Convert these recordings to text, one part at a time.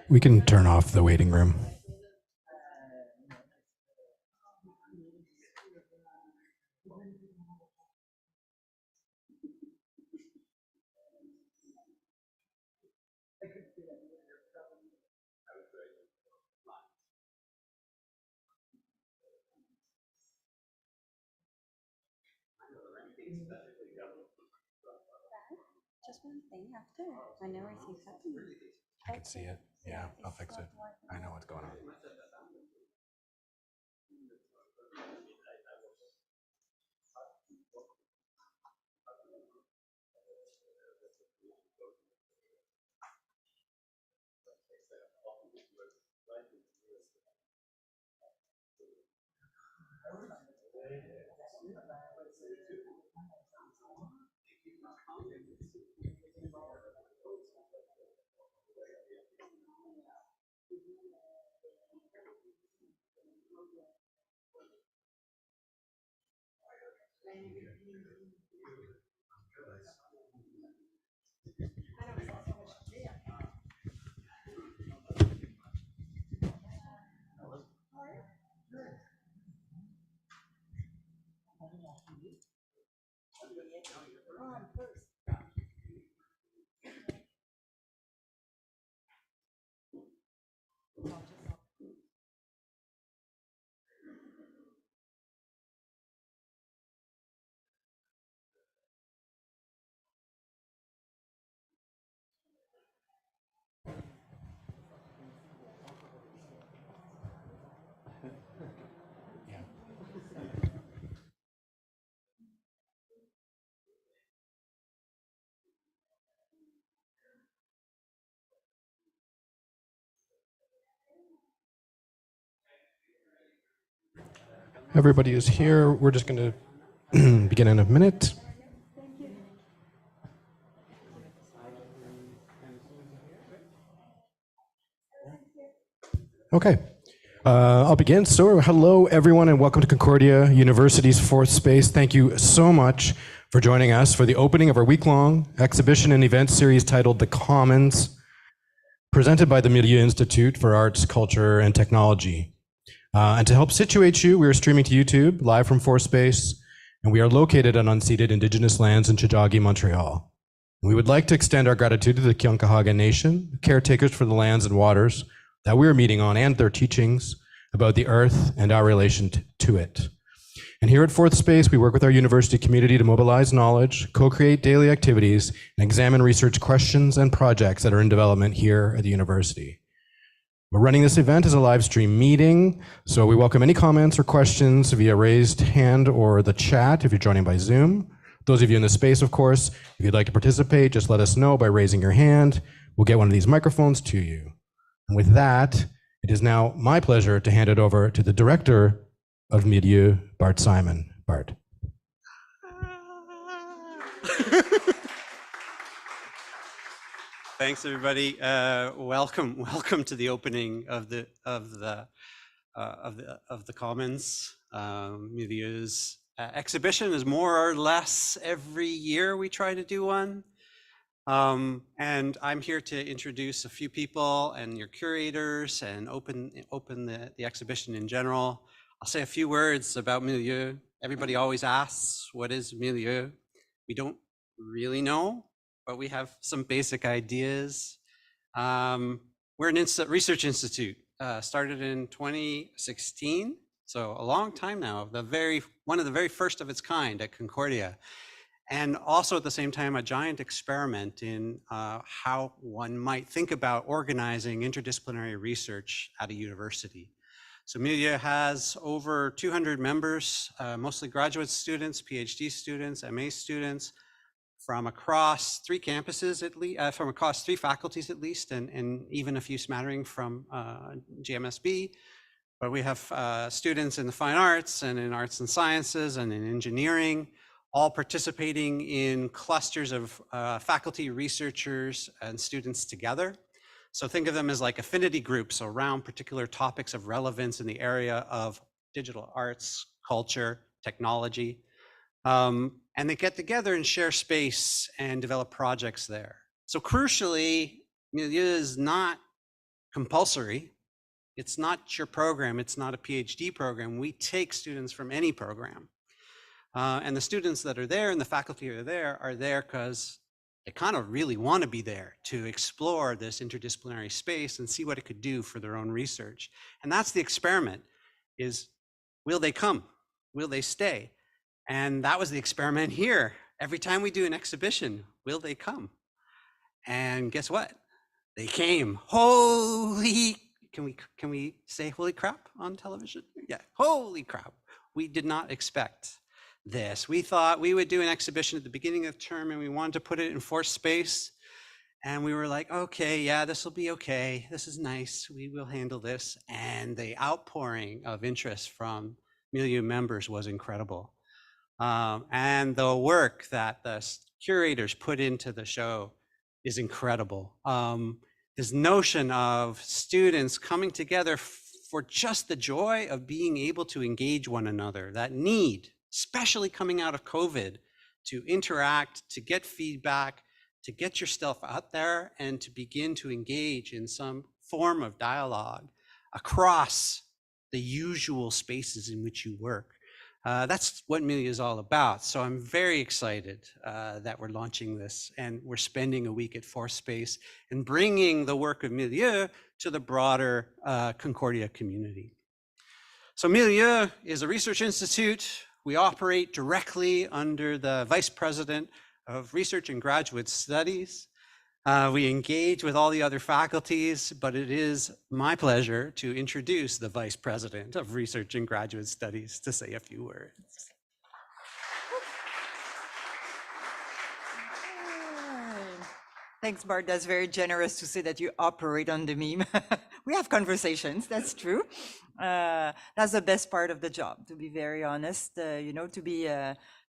We can turn off the waiting room. Just one thing after, when everything's happening. I can see it. Yeah, I'll fix it. I know what's going on. Everybody is here. We're just going to begin in a minute. Okay. I'll begin. So, hello, everyone, and welcome to Concordia University's Fourth Space. Thank you so much for joining us for the opening of our week-long exhibition and event series titled The Commons, presented by the Milieux Institute for Arts, Culture, and Technology. And to help situate you, we are streaming to YouTube, live from Fourth Space, and we are located on unceded Indigenous lands in Chidagi, Montreal. We would like to extend our gratitude to the Kyankahaga Nation, caretakers for the lands and waters that we're meeting on, and their teachings about the earth and our relation to it. And here at Fourth Space, we work with our university community to mobilize knowledge, co-create daily activities, and examine research questions and projects that are in development here at the university. We're running this event as a live stream meeting, so we welcome any comments or questions via raised hand or the chat if you're joining by Zoom. Those of you in the space, of course, if you'd like to participate, just let us know by raising your hand. We'll get one of these microphones to you. And with that, it is now my pleasure to hand it over to the director of Milieux, Bart Simon. Bart. Thanks, everybody. Welcome to the opening of the Commons. Milieu's exhibition is more or less every year we try to do one. And I'm here to introduce a few people and your curators and open the exhibition in general. I'll say a few words about Milieux. Everybody always asks, what is Milieux? We don't really know, but we have some basic ideas. We're an research institute, started in 2016, so a long time now, one of the very first of its kind at Concordia. And also at the same time, a giant experiment in how one might think about organizing interdisciplinary research at a university. So Milieux has over 200 members, mostly graduate students, PhD students, MA students, from across three campuses at least, from across three faculties at least, and even a few smattering from GMSB. But we have students in the fine arts and in arts and sciences and in engineering, all participating in clusters of faculty, researchers, and students together. So think of them as like affinity groups around particular topics of relevance in the area of digital arts, culture, technology. And they get together and share space and develop projects there. So crucially, Milieux is not compulsory. It's not your program. It's not a PhD program. We take students from any program. And the students that are there and the faculty are there because they kind of really want to be there to explore this interdisciplinary space and see what it could do for their own research. And that's the experiment, is will they come? Will they stay? And that was the experiment here. Every time we do an exhibition, will they come? And guess what? They came. Holy, can we say holy crap on television? Yeah, holy crap. We did not expect this. We thought we would do an exhibition at the beginning of the term and we wanted to put it in forced space. And we were like, okay, yeah, this will be okay. This is nice. We will handle this. And the outpouring of interest from Milieux members was incredible. And the work that the curators put into the show is incredible. This notion of students coming together for just the joy of being able to engage one another, that need, especially coming out of COVID, to interact, to get feedback, to get your stuff out there and to begin to engage in some form of dialogue across the usual spaces in which you work. That's what Milieux is all about. So I'm very excited that we're launching this and we're spending a week at Force Space and bringing the work of Milieux to the broader Concordia community. So Milieux is a research institute. We operate directly under the Vice President of Research and Graduate Studies. We engage with all the other faculties, but it is my pleasure to introduce the Vice President of Research and Graduate Studies to say a few words. Thanks, Bart. That's very generous to say that you operate under me. We have conversations, that's true. That's the best part of the job, to be very honest. To be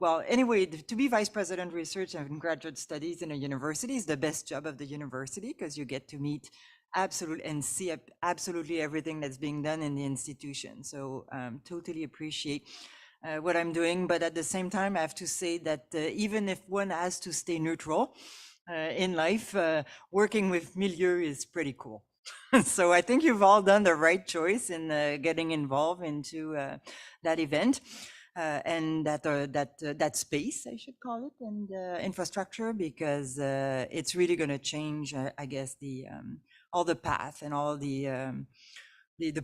well, anyway, to be Vice President Research and Graduate Studies in a university is the best job of the university because you get to meet and see absolutely everything that's being done in the institution. So totally appreciate what I'm doing. But at the same time, I have to say that even if one has to stay neutral in life, working with Milieux is pretty cool. So I think you've all done the right choice in getting involved into that event. And that space, I should call it, and infrastructure, because it's really going to change, I guess, all the path and all the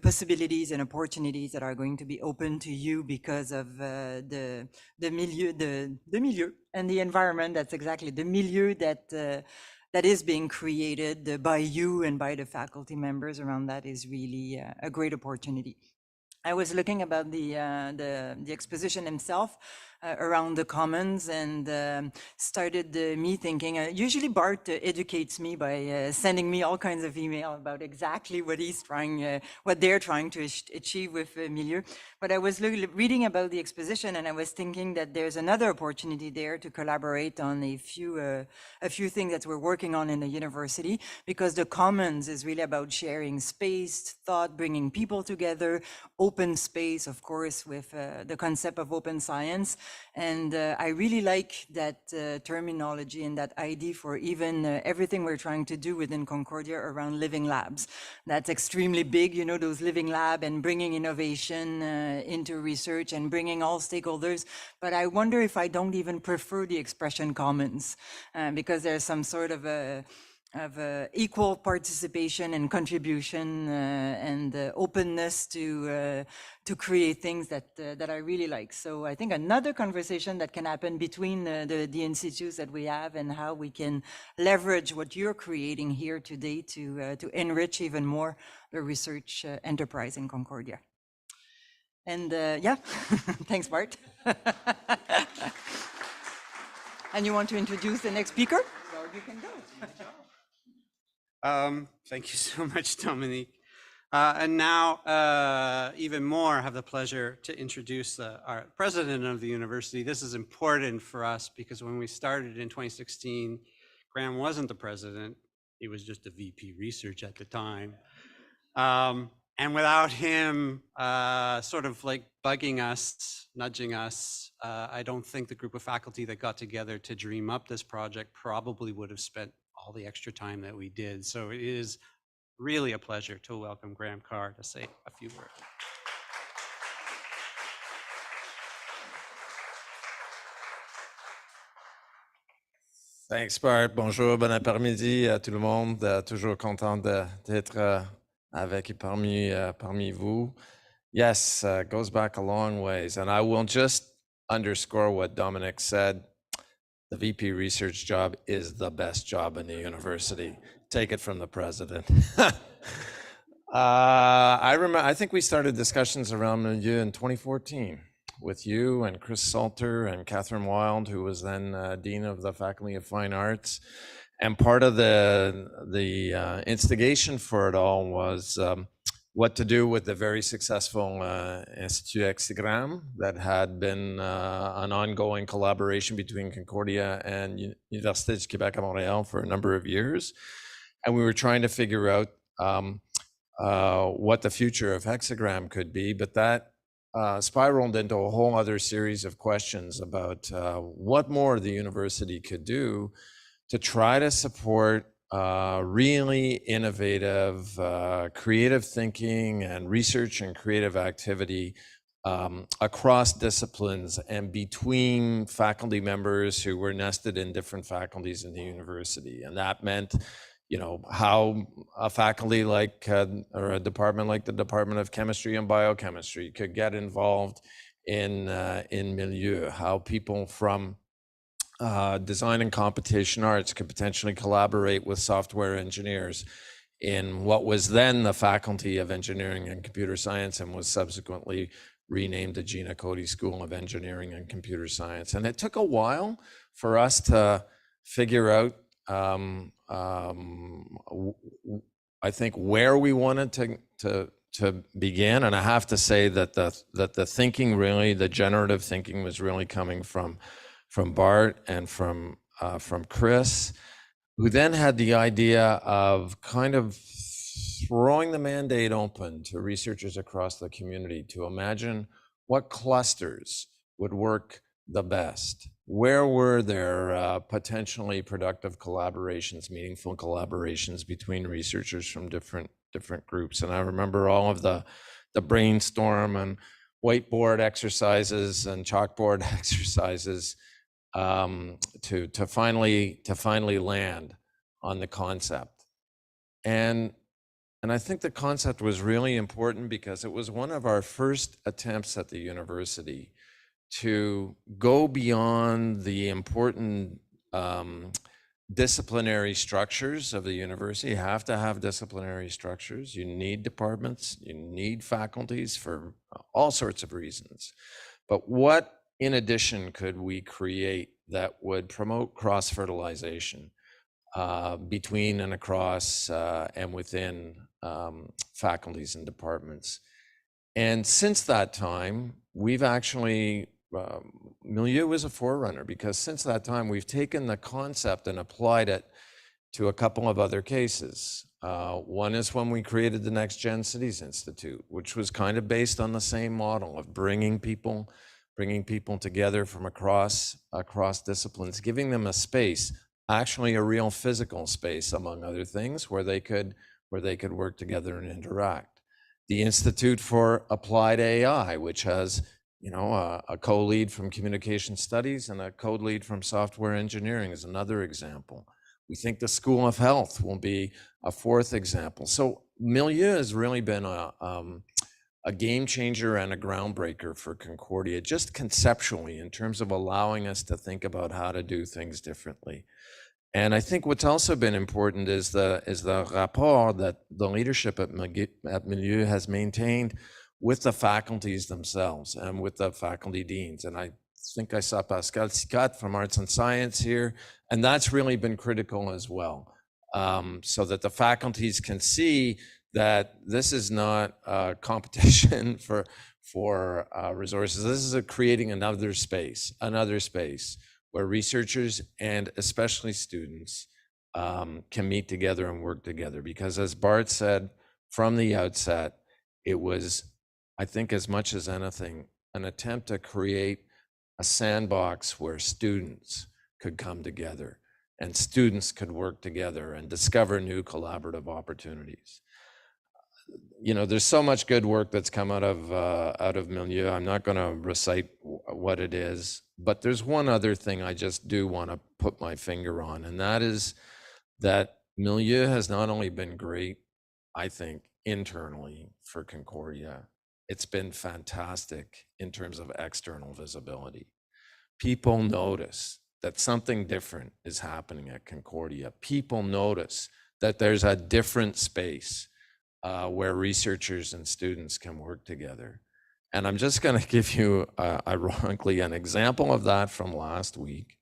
possibilities and opportunities that are going to be open to you because of the milieu and the environment. That's exactly the milieu that is being created by you and by the faculty members around that is really a great opportunity. I was looking about the exposition himself around the commons and started me thinking, usually Bart educates me by sending me all kinds of email about exactly what what they're trying to achieve with Milieux. But I was reading about the exposition and I was thinking that there's another opportunity there to collaborate on a few things that we're working on in the university, because the commons is really about sharing space, thought, bringing people together, open space, of course, with the concept of open science. And I really like that terminology and that idea for even everything we're trying to do within Concordia around living labs. That's extremely big, those living lab and bringing innovation into research and bringing all stakeholders. But I wonder if I don't even prefer the expression commons because there's some sort of equal participation and contribution and openness to create things that I really like. So I think another conversation that can happen between the institutes that we have and how we can leverage what you're creating here today to enrich even more the research enterprise in Concordia. And yeah, thanks, Bart. And you want to introduce the next speaker? Well, you can go. Thank you so much, Dominique. And now, even more, have the pleasure to introduce our president of the university. This is important for us because when we started in 2016, Graham wasn't the president. He was just a VP research at the time. And without him sort of like bugging us, nudging us, I don't think the group of faculty that got together to dream up this project probably would have spent all the extra time that we did. So it is really a pleasure to welcome Graham Carr to say a few words. Thanks, Bart. Bonjour, bon après-midi à tout le monde. Toujours content d'être avec et parmi vous. Yes, goes back a long ways. And I will just underscore what Dominic said. The VP research job is the best job in the university. Take it from the president. I think we started discussions around Milieux in 2014 with you and Chris Salter and Catherine Wild, who was then Dean of the Faculty of Fine Arts. And part of the instigation for it all was what to do with the very successful Institut Expo that had been an ongoing collaboration between Concordia and Université du Québec à Montréal for a number of years. And we were trying to figure out what the future of hexagram could be, but that spiraled into a whole other series of questions about what more the university could do to try to support really innovative, creative thinking and research and creative activity across disciplines and between faculty members who were nested in different faculties in the university. And that meant, you know, how a faculty like, or a department like the Department of Chemistry and Biochemistry could get involved in Milieux, how people from design and competition arts could potentially collaborate with software engineers in what was then the Faculty of Engineering and Computer Science and was subsequently renamed the Gina Cody School of Engineering and Computer Science. And it took a while for us to figure out, I think, where we wanted to begin. And I have to say that the thinking really, the generative thinking was really coming from Bart and from Chris, who then had the idea of kind of throwing the mandate open to researchers across the community to imagine what clusters would work the best. Where were there potentially productive collaborations, meaningful collaborations between researchers from different groups? And I remember all of the brainstorm and whiteboard exercises and chalkboard exercises to finally land on the concept. And I think the concept was really important because it was one of our first attempts at the university to go beyond the important disciplinary structures of the university. You have to have disciplinary structures. You need departments, you need faculties for all sorts of reasons. But what, in addition, could we create that would promote cross-fertilization between and across and within faculties and departments? And since that time, we've actually, Milieux was a forerunner, because since that time, we've taken the concept and applied it to a couple of other cases. One is when we created the Next Gen Cities Institute, which was kind of based on the same model of bringing people together from across disciplines, giving them a space, actually a real physical space, among other things, where they could work together and interact. The Institute for Applied AI, which has, you know, a co-lead from communication studies and a co-lead from software engineering, is another example. We think the School of Health will be a fourth example. So Milieux has really been a game changer and a groundbreaker for Concordia, just conceptually, in terms of allowing us to think about how to do things differently. And I think what's also been important is the rapport that the leadership at Milieux has maintained with the faculties themselves and with the faculty deans. And I think I saw Pascal Sicat from Arts and Science here, and that's really been critical as well, so that the faculties can see that this is not a competition for resources. This is creating another space where researchers and especially students can meet together and work together. Because as Bart said from the outset, it was, I think, as much as anything, an attempt to create a sandbox where students could come together and students could work together and discover new collaborative opportunities. You know, there's so much good work that's come out of Milieux. I'm not going to recite what it is, but there's one other thing I just do want to put my finger on, and that is that Milieux has not only been great, I think, internally for Concordia, it's been fantastic in terms of external visibility. People notice that something different is happening at Concordia. People notice that there's a different space where researchers and students can work together. And I'm just going to give you, ironically, an example of that from last week.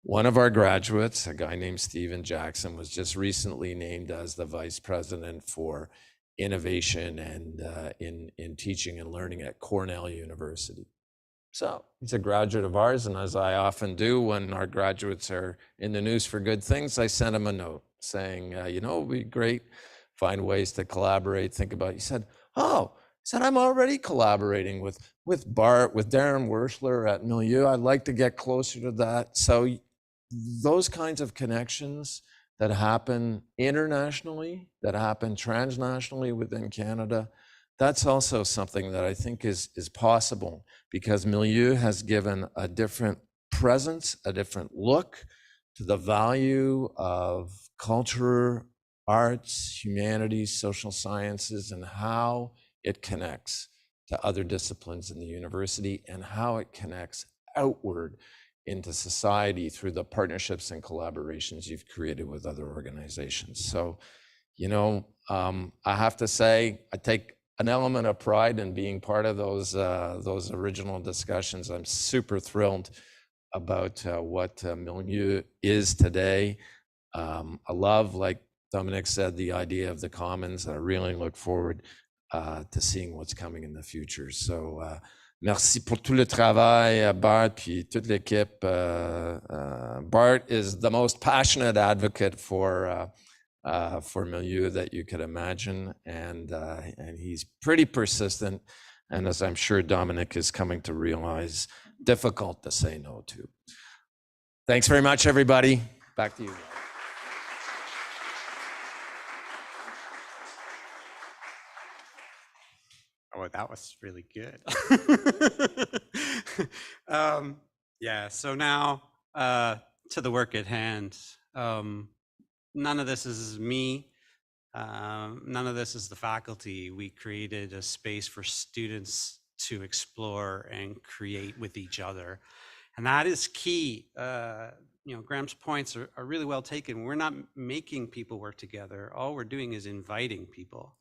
One of our graduates, a guy named Stephen Jackson, was just recently named as the Vice President for Innovation and in Teaching and Learning at Cornell University. So he's a graduate of ours, and as I often do when our graduates are in the news for good things, I sent him a note saying, you know, it'd be great, find ways to collaborate, think about it. He said, oh, I'm already collaborating with Bart, with Darren Werschler at Milieux. I'd like to get closer to that. So those kinds of connections that happen internationally, that happen transnationally within Canada, that's also something that I think is possible because Milieux has given a different presence, a different look to the value of culture, arts, humanities, social sciences, and how it connects to other disciplines in the university and how it connects outward into society through the partnerships and collaborations you've created with other organizations. So, you know, I have to say, I take an element of pride in being part of those original discussions. I'm super thrilled about what Milieux is today. I love, like Dominic said, the idea of the commons. I really look forward to seeing what's coming in the future. So, merci pour tout le travail, Bart, puis toute l'équipe. Bart is the most passionate advocate for Milieux that you could imagine, and he's pretty persistent, and as I'm sure Dominic is coming to realize, difficult to say no to. Thanks very much, everybody. Back to you. Oh, that was really good. Yeah, so now to the work at hand. None of this is me. None of this is the faculty. We created a space for students to explore and create with each other. And that is key. You know, Graham's points are really well taken. We're not making people work together. All we're doing is inviting people.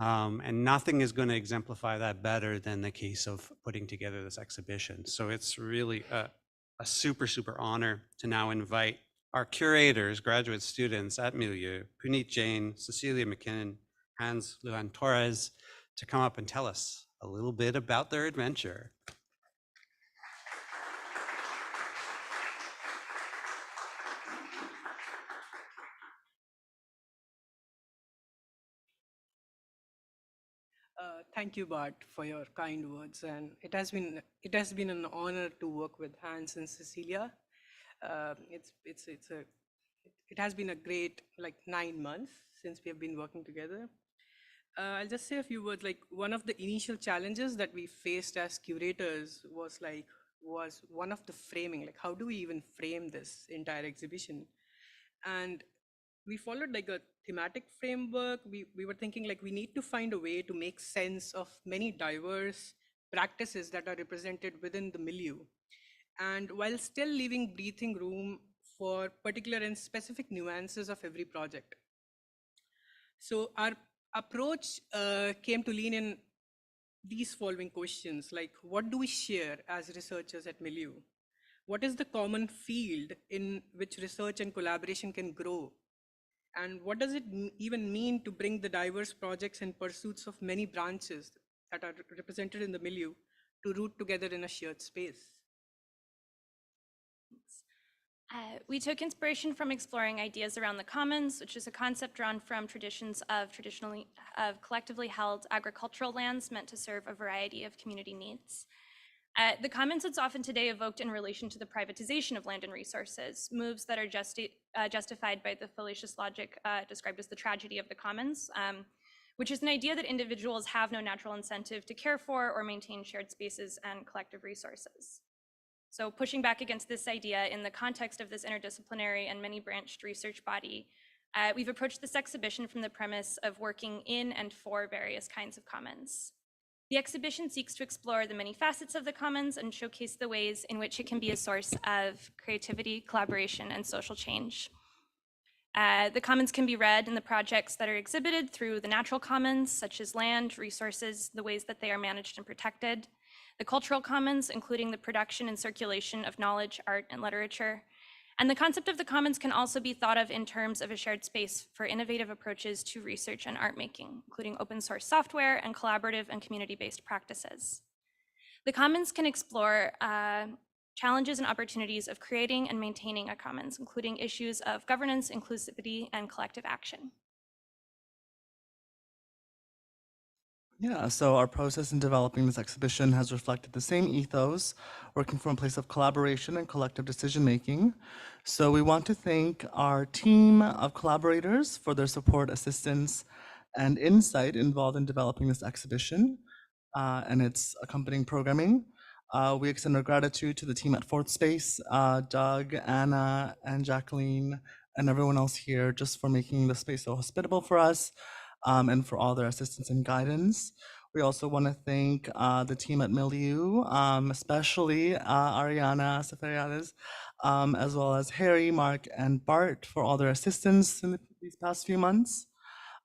And nothing is going to exemplify that better than the case of putting together this exhibition. So it's really a super, super honor to now invite our curators, graduate students at Milieux, Puneet Jain, Cecilia McKinnon, Hans Luan Torres, to come up and tell us a little bit about their adventure. Thank you, Bart, for your kind words, and it has been an honor to work with Hans and Cecilia. It has been a great 9 months since we have been working together. I'll just say a few words. Like, one of the initial challenges that we faced as curators was one of the framing. Like, how do we even frame this entire exhibition? And we followed like a thematic framework. We were thinking like we need to find a way to make sense of many diverse practices that are represented within the milieu, and while still leaving breathing room for particular and specific nuances of every project. So our approach came to lean in these following questions, like what do we share as researchers at Milieu? What is the common field in which research and collaboration can grow? And what does it even mean to bring the diverse projects and pursuits of many branches that are represented in the milieu to root together in a shared space? We took inspiration from exploring ideas around the commons, which is a concept drawn from traditions of collectively held agricultural lands meant to serve a variety of community needs. The commons is often today evoked in relation to the privatization of land and resources, moves that are justified by the fallacious logic described as the tragedy of the commons, which is an idea that individuals have no natural incentive to care for or maintain shared spaces and collective resources. So pushing back against this idea in the context of this interdisciplinary and many-branched research body, we've approached this exhibition from the premise of working in and for various kinds of commons. The exhibition seeks to explore the many facets of the commons and showcase the ways in which it can be a source of creativity, collaboration, and social change. The commons can be read in the projects that are exhibited through the natural commons, such as land, resources, the ways that they are managed and protected, the cultural commons, including the production and circulation of knowledge, art, and literature. And the concept of the commons can also be thought of in terms of a shared space for innovative approaches to research and art making, including open source software and collaborative and community-based practices. The commons can explore challenges and opportunities of creating and maintaining a commons, including issues of governance, inclusivity, and collective action. Yeah, so our process in developing this exhibition has reflected the same ethos, working from a place of collaboration and collective decision-making. So we want to thank our team of collaborators for their support, assistance, and insight involved in developing this exhibition and its accompanying programming. We extend our gratitude to the team at Fourth Space, Doug, Anna, and Jacqueline, and everyone else here just for making the space so hospitable for us. And for all their assistance and guidance. We also want to thank the team at Milieux, especially Ariana Seferiades, as well as Harry, Mark, and Bart for all their assistance in these past few months.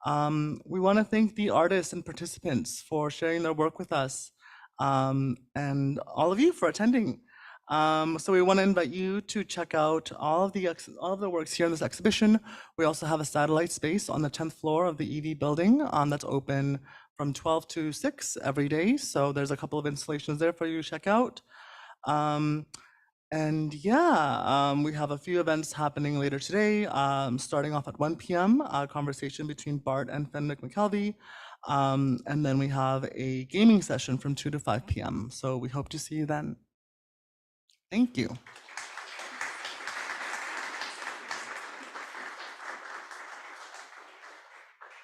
We want to thank the artists and participants for sharing their work with us, and all of you for attending. So we want to invite you to check out all of the works here in this exhibition. We also have a satellite space on the 10th floor of the EV building that's open from 12 to 6 every day. So there's a couple of installations there for you to check out. And yeah, we have a few events happening later today, starting off at 1 p.m., a conversation between Bart and Fenwick McKelvey. And then we have a gaming session from 2 to 5 p.m. So we hope to see you then. Thank you.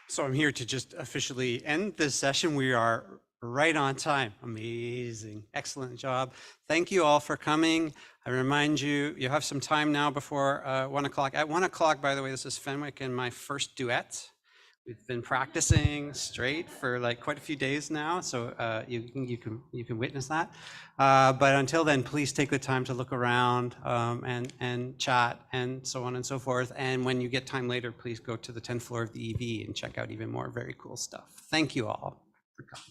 So I'm here to just officially end this session. We are right on time. Amazing. Excellent job. Thank you all for coming. I remind you, you have some time now before 1 o'clock. At 1 o'clock, by the way, this is Fenwick and my first duet. We've been practicing straight for like quite a few days now, so you can witness that. But until then, please take the time to look around and chat and so on and so forth. And when you get time later, please go to the 10th floor of the EV and check out even more very cool stuff. Thank you all for coming.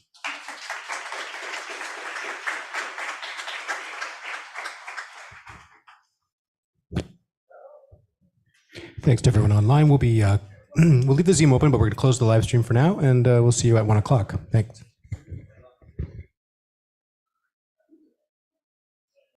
Thanks to everyone online. We'll leave the Zoom open, but we're going to close the live stream for now, and we'll see you at 1 o'clock. Thanks.